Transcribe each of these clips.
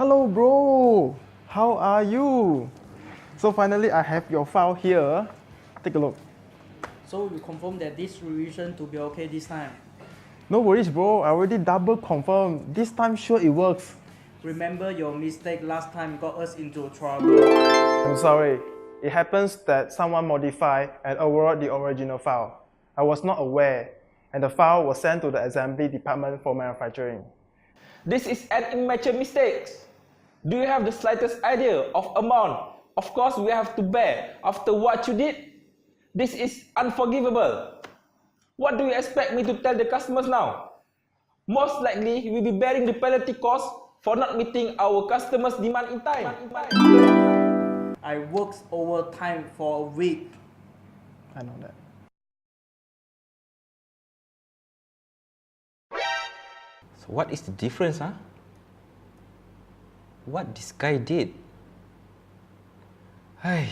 Hello bro, how are you? So finally I have your file here. Take a look. So we confirm that this revision to be okay this time. No worries bro, I already double confirmed. This time sure it works. Remember your mistake last time got us into trouble. I'm sorry. It happens that someone modified and overwrote the original file. I was not aware, and the file was sent to the assembly department for manufacturing. This is an immature mistake. Do you have the slightest idea of amount? Of course, we have to bear after what you did. This is unforgivable. What do you expect me to tell the customers now? Most likely, we will be bearing the penalty cost for not meeting our customers' demand in time. I worked overtime for a week. I know that. So what is the difference, huh? What this guy did? Hey.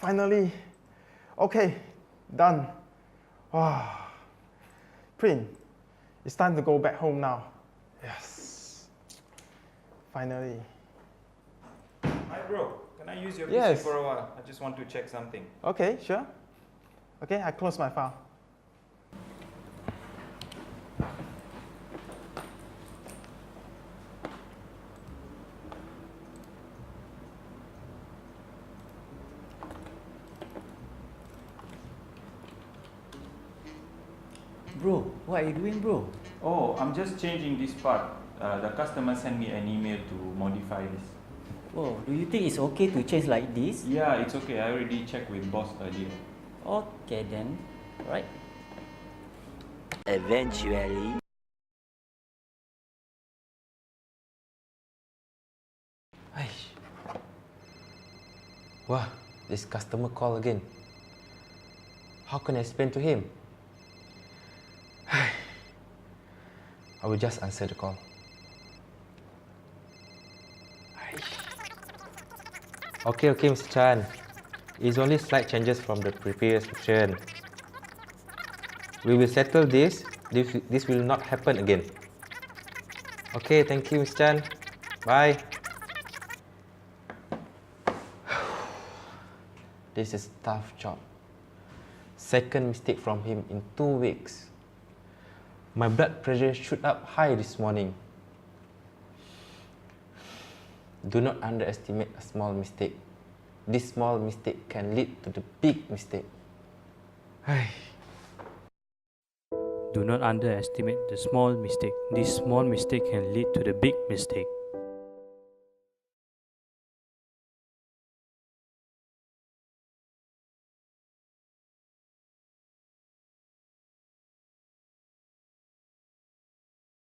Finally. Okay, done. Print, it's time to go back home now. Yes. Finally. Hi bro, can I use your Yes. PC for a while? I just want to check something. Okay, sure. Okay, I close my file. Bro, what are you doing, bro? Oh, I'm just changing this part. The customer sent me an email to modify this. Oh, do you think it's okay to change like this? Yeah, it's okay. I already checked with boss earlier. Okay then, right? Eventually. Aish. Wah, this customer call again. How can I explain to him? I will just answer the call. Okay, Mr. Chan. It's only slight changes from the previous version. We will settle this. This will not happen again. Okay, thank you, Mr. Chan. Bye. This is a tough job. Second mistake from him in 2 weeks. My blood pressure shoot up high this morning. Do not underestimate a small mistake. This small mistake can lead to the big mistake. Do not underestimate the small mistake. This small mistake can lead to the big mistake.